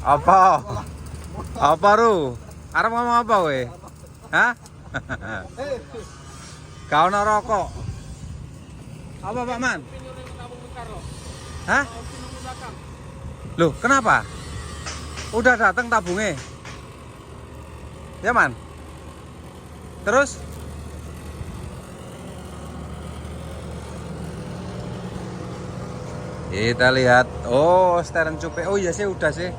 Apa? Apa ru? Arep ngomong apa kowe? Hah? Kau ono rokok. Apa Pak Man? Hah? Loh, kenapa? Udah datang tabungnya. Ya, Man. Terus? Kita lihat. Oh, steren cupe. Oh iya sih, udah sih.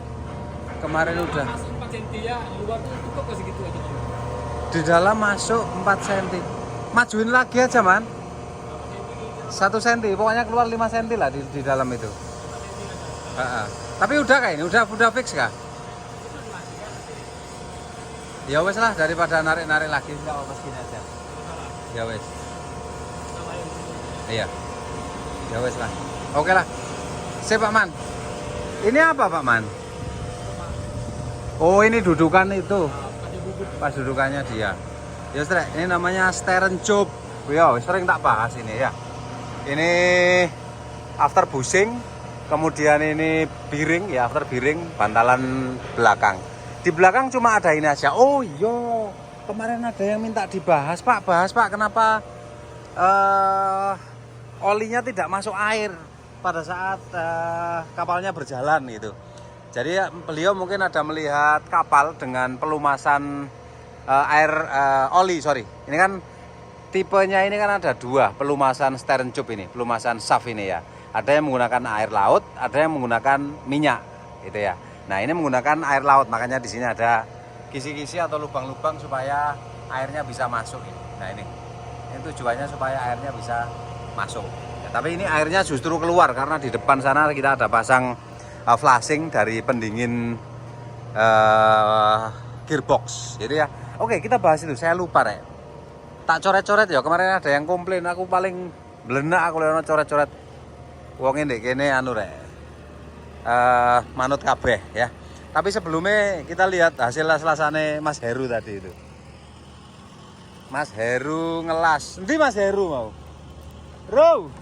Kemarin udah. Masuk 4 cm ya, luar tuh cukup ke segitu aja. Di dalam masuk 4 cm. Majuin lagi aja, Man. 1 cm. Pokoknya keluar 5 cm lah di dalam itu. Tapi udah kayak ini, udah fix kah? Ya wes lah, daripada narik-narik lagi enggak apa segini aja. Ya wes. Iya. Ya wes lah. Oke lah. Sip Pak Man. Ini apa Pak Man? Oh, ini dudukan itu. Pas dudukannya dia. Ya Strek, ini namanya steren job. Ya, sering tak bahas ini ya. Ini after bushing, kemudian ini bearing ya, after bearing bantalan belakang. Di belakang cuma ada ini aja. Oh iya, kemarin ada yang minta dibahas Pak, bahas Pak, kenapa olinya tidak masuk air pada saat kapalnya berjalan gitu. Jadi beliau mungkin ada melihat kapal dengan pelumasan oli. Ini kan tipenya ini kan ada dua pelumasan stern tube ini, pelumasan shaft ini ya. Ada yang menggunakan air laut, ada yang menggunakan minyak gitu ya. Nah, ini menggunakan air laut, makanya di sini ada kisi-kisi atau lubang-lubang supaya airnya bisa masuk ini. Nah, ini tujuannya supaya airnya bisa masuk. Ya, tapi ini airnya justru keluar karena di depan sana kita ada pasang flashing dari pendingin gearbox. Jadi ya, oke, kita bahas itu. Saya lupa Rek. Tak coret-coret ya, kemarin ada yang komplain aku paling blenak aku lihat coret-coret. Wong ndek kene anu Rek. Manut kabeh ya. Tapi sebelumnya kita lihat hasil las-lasane Mas Heru tadi itu. Mas Heru ngelas. Endi Mas Heru mau? Ru.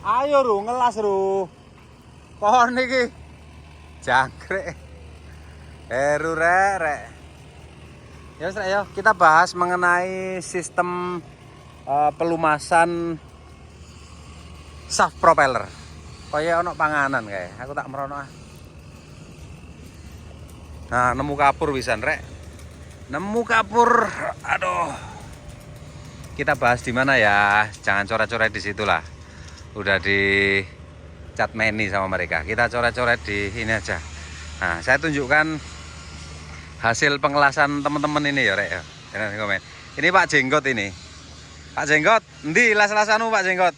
Ayo Ru ngelas Ru. Pohon iki jangkrik. Heru rek. Ya Rek ya, kita bahas mengenai sistem pelumasan shaft propeller. Kaya ono panganan kayak, aku tak merono ah. Nah, nemu kapur pisan Rek. Nemu kapur. Aduh. Kita bahas di mana ya? Jangan coret-coret di situlah. Udah di cat meni sama mereka. Kita coret-coret di ini aja. Nah, saya tunjukkan hasil pengelasan teman-teman ini ya Rek ya. Jangan komen. Ini Pak Jenggot ini. Pak Jenggot, endi las-lasanmu Pak Jenggot?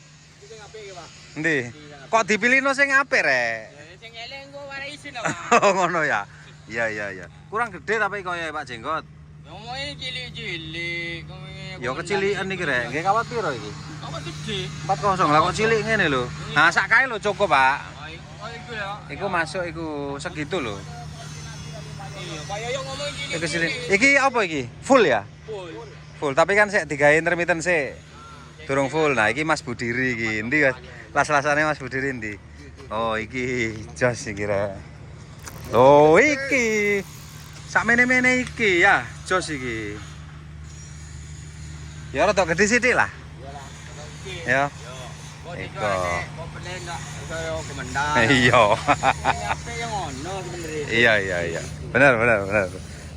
Endi? Kok dipilih no sing apik Rek? Sing elek engko warna isin apa? Oh ngono ya. Iya. Kurang gede tapi kaya Pak Jenggot. Ngomongnya cilik-cilik. Ya kecilikan iki Rek. Nggih kawat piro iki? Kawat gede. 40 lah kok cilik ngene lho. Nah, sak kae lho cukup, Pak. Oh iku ya. Iku masuk iku segitu lho. Iya, Pak Yoyo ngomong cilik. Iki cilik. Iki apa iki? Full ya? Full, tapi kan sik digawe intermittent sik. Durung full. Nah, iki Mas Budiri iki. Endi Mas? Las-lasane Mas Budiri endi? Oh, iki jos iki Rek. Loh, iki. Sak mene-mene iki ya, jos iki. Ya rada gede sithik lah. Ya. Iko. Iya. Bener.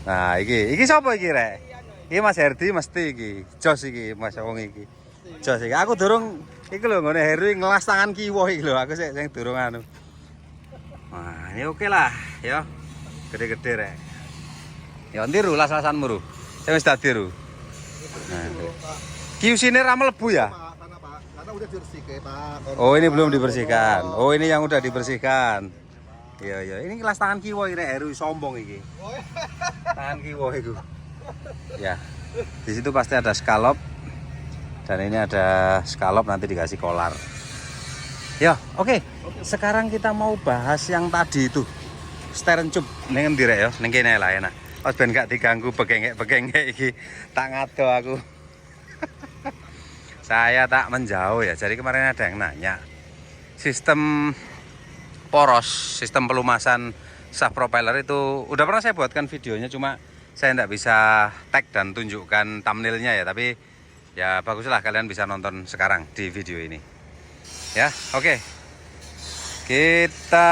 Nah, iki sapa iki Rek? Iki Mas Herdi mesti iki. Jos iki Mas wong iki. Jos iki. Aku durung iki lho ngene Heru ngelas tangan kiwa iki lho. Aku sik sing durung anu. Wah, ini oke lah ya. Gede-gede Rek. Ya ndi ru las-lasanmu ru. Sing wis dadi ru. Nah. QC-ne ra mlebu ya? Udah dibersihkan, Pak. Oh, ini belum dibersihkan. Oh, ini yang udah dibersihkan. Iya. Ini kelas tangan kiwa ini Heru sombong iki. Tangan kiwa itu. Ya. Di situ pasti ada scallop. Dan ini ada scallop nanti dikasih kolar. Ya, oke. Sekarang kita mau bahas yang tadi itu. Stern tube ning endi Rek ya? Ning kene lah enak. Pas ben gak diganggu begengek iki. Tak ngado aku. Saya tak menjauh ya. Jadi kemarin ada yang nanya sistem poros, sistem pelumasan shaft propeller itu udah pernah saya buatkan videonya, cuma saya tidak bisa tag dan tunjukkan thumbnailnya ya, tapi ya baguslah kalian bisa nonton sekarang di video ini ya. Oke, kita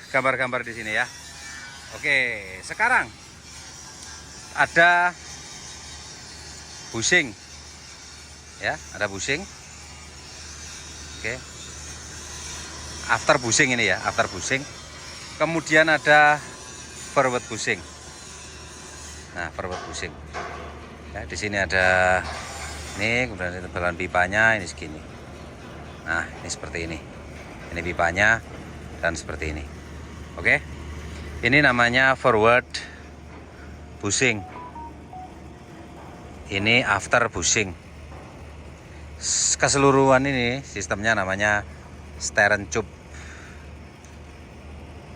gambar-gambar di sini ya. Oke, sekarang ada bushing ya, ada bushing. Oke, after bushing ini ya, after bushing. Kemudian ada forward bushing. Nah, forward bushing. Ya, di sini ada ini, kemudian tebalan pipanya ini segini. Nah, ini seperti ini. Ini pipanya dan seperti ini. Oke. Ini namanya forward bushing. Ini after bushing. Keseluruhan ini sistemnya namanya steering tube.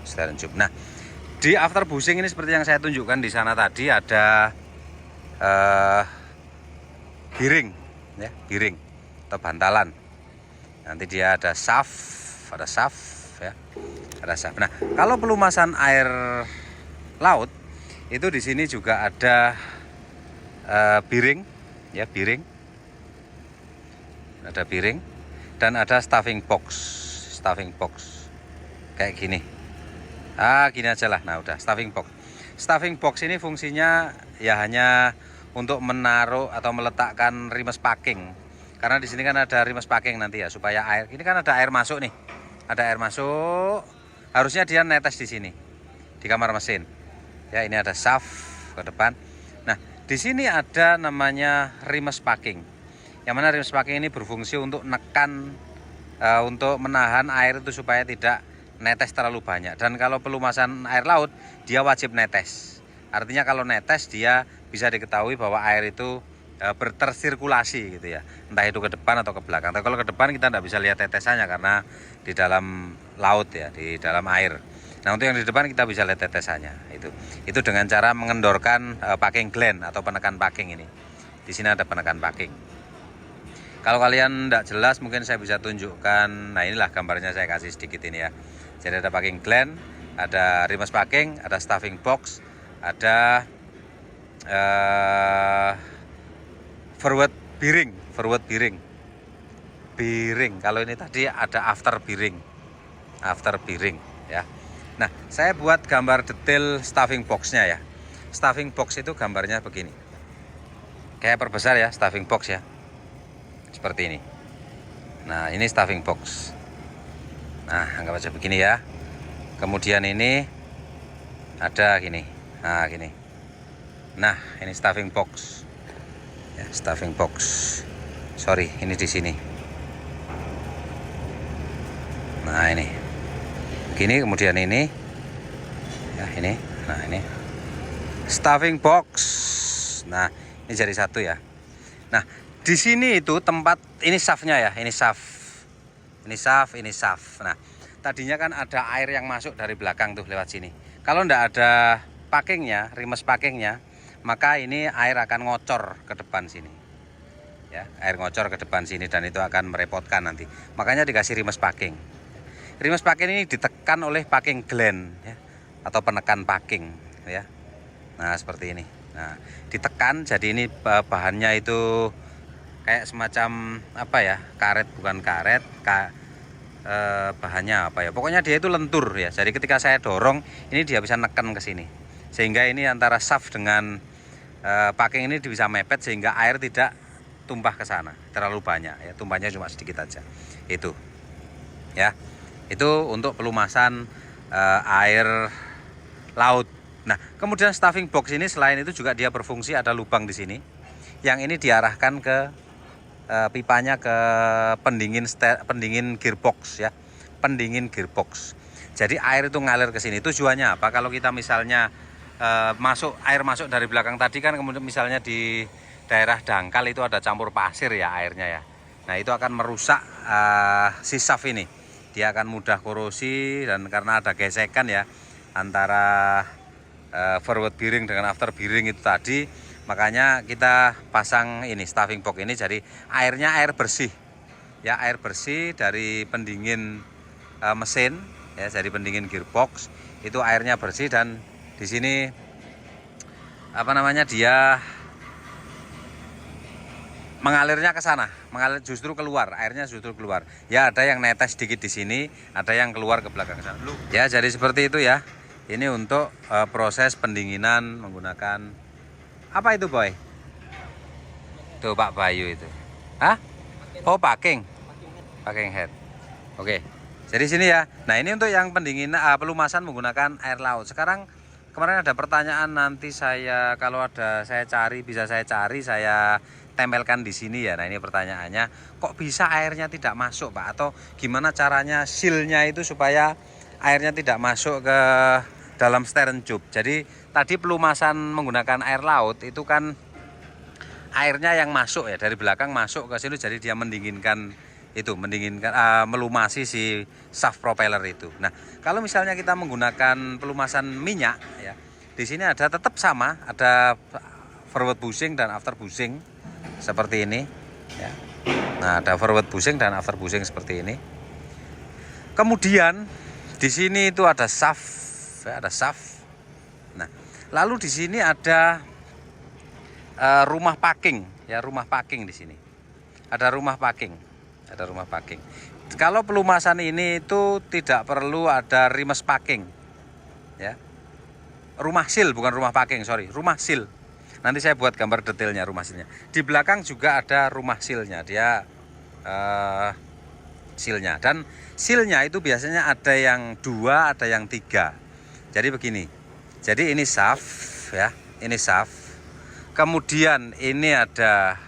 Steering tube. Nah, di after bushing ini seperti yang saya tunjukkan di sana tadi ada giring ya, giring atau bantalan. Nanti dia ada shaft ya. Ada shaft. Nah, kalau pelumasan air laut itu di sini juga ada biring ya, biring. Ada biring dan ada stuffing box. Stuffing box. Kayak gini. Gini aja lah. Nah, udah stuffing box. Stuffing box ini fungsinya ya hanya untuk menaruh atau meletakkan rimes packing. Karena di sini kan ada rimes packing nanti ya, supaya air. Ini kan ada air masuk nih. Ada air masuk. Harusnya dia netes di sini. Di kamar mesin. Ya, ini ada shaft ke depan. Nah, di sini ada namanya rimes packing. Yang mana rimes packing ini berfungsi untuk nekan untuk menahan air itu supaya tidak netes terlalu banyak. Dan kalau pelumasan air laut dia wajib netes. Artinya kalau netes dia bisa diketahui bahwa air itu bertersirkulasi gitu ya. Entah itu ke depan atau ke belakang. Tapi kalau ke depan kita tidak bisa lihat tetesannya karena di dalam laut ya, di dalam air. Nah, untuk yang di depan kita bisa lihat tetesannya. Itu dengan cara mengendorkan packing gland atau penekan packing ini. Di sini ada penekan packing. Kalau kalian tidak jelas mungkin saya bisa tunjukkan. Nah, inilah gambarnya saya kasih sedikit ini ya. Jadi ada packing gland, ada rimes packing, ada stuffing box, ada forward bearing. Kalau ini tadi ada after bearing ya. Nah, saya buat gambar detail stuffing boxnya ya. Stuffing box itu gambarnya begini. Kayak perbesar ya, stuffing box ya. Seperti ini. Nah, ini stuffing box. Nah, anggap aja begini ya. Kemudian ini ada gini. Nah, gini. Nah, ini stuffing box. Ya, stuffing box. Sorry, ini di sini. Nah, ini. Gini, kemudian ini. Ya, ini. Nah, ini. Stuffing box. Nah, ini jadi satu ya. Nah, di sini itu tempat ini shaftnya ya. Ini shaft. Ini shaft. Nah, tadinya kan ada air yang masuk dari belakang tuh lewat sini. Kalau ndak ada packingnya, rimes packingnya, maka ini air akan ngocor ke depan sini. Ya, air ngocor ke depan sini dan itu akan merepotkan nanti. Makanya dikasih rimes packing. Rimes packing ini ditekan oleh packing gland ya, atau penekan packing ya. Nah, seperti ini. Nah, ditekan jadi ini bahannya itu kayak semacam apa ya, karet, bukan karet, bahannya apa ya, pokoknya dia itu lentur ya. Jadi ketika saya dorong ini dia bisa neken ke sini, sehingga ini antara shaft dengan packing ini bisa mepet sehingga air tidak tumpah ke sana terlalu banyak ya, tumpahnya cuma sedikit aja. Itu ya, itu untuk pelumasan air laut. Nah, kemudian stuffing box ini selain itu juga dia berfungsi ada lubang di sini yang ini diarahkan ke pipanya ke pendingin gearbox ya, pendingin gearbox. Jadi air itu ngalir ke sini. Tujuannya apa? Kalau kita misalnya air masuk dari belakang tadi kan, kemudian misalnya di daerah dangkal itu ada campur pasir ya airnya ya. Nah, itu akan merusak si shaft ini. Dia akan mudah korosi dan karena ada gesekan ya antara forward bearing dengan after bearing itu tadi. Makanya kita pasang ini stuffing box ini, jadi airnya air bersih ya, air bersih dari pendingin mesin ya, dari pendingin gearbox itu airnya bersih dan di sini apa namanya dia mengalirnya ke sana, mengalir justru keluar, airnya justru keluar. Ya ada yang netes sedikit di sini, ada yang keluar ke belakang sana. Ya jadi seperti itu ya. Ini untuk proses pendinginan menggunakan apa itu boy? Tuh Pak Bayu itu. Hah? Oh packing head. Oke. Jadi sini ya. Nah ini untuk yang pendinginan pelumasan menggunakan air laut. Sekarang kemarin ada pertanyaan nanti saya kalau ada saya cari bisa saya cari saya tempelkan di sini ya. Nah ini pertanyaannya, kok bisa airnya tidak masuk Pak? Atau gimana caranya sealnya itu supaya airnya tidak masuk ke dalam stern tube? Jadi tadi pelumasan menggunakan air laut itu kan airnya yang masuk ya dari belakang masuk ke sini, jadi dia mendinginkan melumasi si shaft propeller itu. Nah kalau misalnya kita menggunakan pelumasan minyak ya, di sini ada tetap sama, ada forward bushing dan after bushing seperti ini ya. Nah ada forward bushing dan after bushing seperti ini. Kemudian di sini itu ada shaft ya, ada shaft. Nah lalu di sini ada rumah packing ya, rumah packing di sini. Ada rumah packing. Kalau pelumasan ini itu tidak perlu ada rimes packing. Ya. Rumah seal bukan rumah packing, sorry, rumah seal. Nanti saya buat gambar detailnya rumah sealnya. Di belakang juga ada rumah sealnya, dia sealnya. Dan sealnya itu biasanya ada yang 2, ada yang 3. Jadi begini. Jadi ini shaft ya, ini shaft. Kemudian ini ada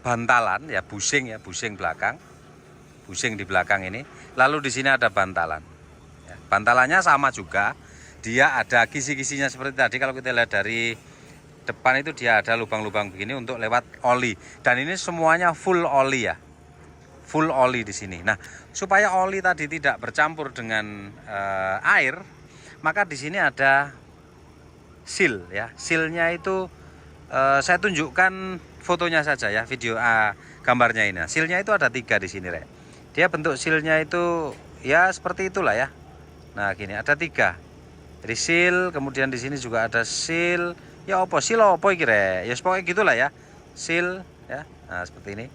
bantalan ya, bushing belakang, bushing di belakang ini. Lalu di sini ada bantalan. Ya, bantalannya sama juga, dia ada kisi-kisinya seperti tadi. Kalau kita lihat dari depan itu dia ada lubang-lubang begini untuk lewat oli. Dan ini semuanya full oli ya, full oli di sini. Nah supaya oli tadi tidak bercampur dengan air, maka di sini ada seal ya. Sealnya itu saya tunjukkan fotonya saja ya, video gambarnya ini. Sealnya itu ada 3 di sini Rek. Dia bentuk sealnya itu ya seperti itulah ya. Nah gini ada 3. Jadi seal, kemudian di sini juga ada seal. Ya opo seal opo iki Rek? Ya pokoknya gitulah ya. Seal ya. Nah seperti ini.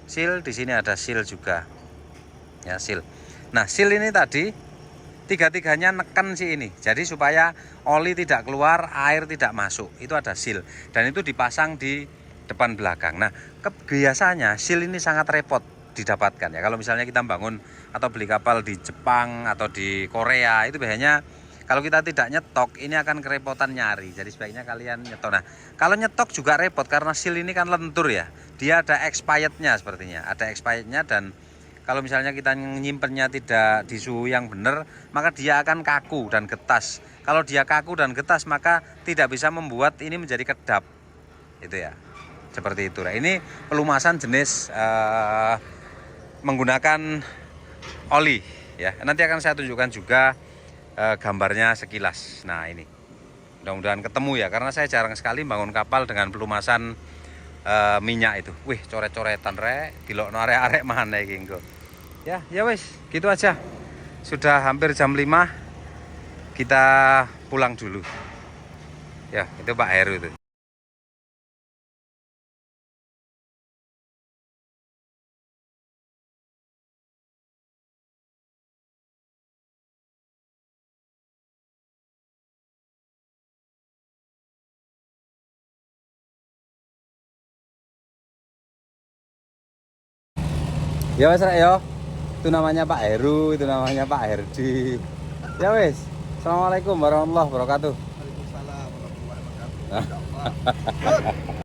Seal, di sini ada seal juga. Ya seal. Nah seal ini tadi tiga-tiganya neken si ini, jadi supaya oli tidak keluar, air tidak masuk, itu ada seal dan itu dipasang di depan belakang. Nah biasanya seal ini sangat repot didapatkan ya, kalau misalnya kita bangun atau beli kapal di Jepang atau di Korea, itu biasanya kalau kita tidak nyetok ini akan kerepotan nyari, jadi sebaiknya kalian nyetok. Nah kalau nyetok juga repot karena seal ini kan lentur ya, dia ada expirednya sepertinya, ada expirednya. Dan kalau misalnya kita nyimpennya tidak di suhu yang benar, maka dia akan kaku dan getas. Kalau dia kaku dan getas, maka tidak bisa membuat ini menjadi kedap. Itu ya, seperti itu. Nah, ini pelumasan jenis menggunakan oli. Ya, nanti akan saya tunjukkan juga gambarnya sekilas. Nah ini, mudah-mudahan ketemu ya, karena saya jarang sekali bangun kapal dengan pelumasan minyak itu. Wih, coret-coretan Rek, dilokno arek-arek mana iki engko. Ya wis, gitu aja. Sudah hampir jam 5. Kita pulang dulu. Ya, itu Pak Heru itu. Ya wes Rek yo. Itu namanya Pak Heru, itu namanya Pak Herdi. Ya wes. Assalamualaikum warahmatullahi wabarakatuh. Waalaikumsalam warahmatullahi wabarakatuh.